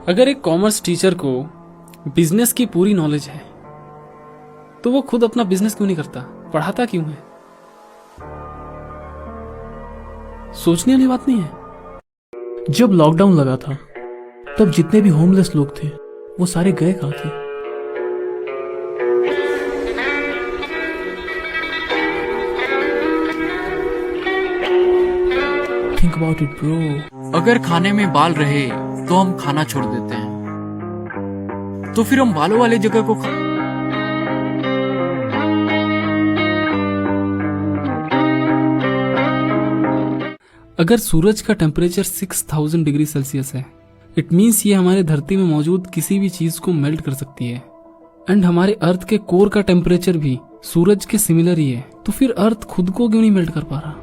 अगर एक commerce teacher को बिजनेस की पूरी नॉलेज है तो वो खुद अपना बिजनेस क्यों नहीं करता, पढ़ाता क्यों है? सोचने वाली बात नहीं है। जब लॉकडाउन लगा था तब जितने भी होमलेस लोग थे वो सारे गए कहाँ थे? Think about it bro. अगर खाने में बाल रहे तो हम खाना छोड़ देते हैं, तो फिर हम बालों वाले जगह को अगर सूरज का टेम्परेचर 6000 डिग्री सेल्सियस है, इट मीन्स ये हमारे धरती में मौजूद किसी भी चीज को मेल्ट कर सकती है। एंड हमारे अर्थ के कोर का टेम्परेचर भी सूरज के सिमिलर ही है, तो फिर अर्थ खुद को क्यों नहीं मेल्ट कर पा रहा?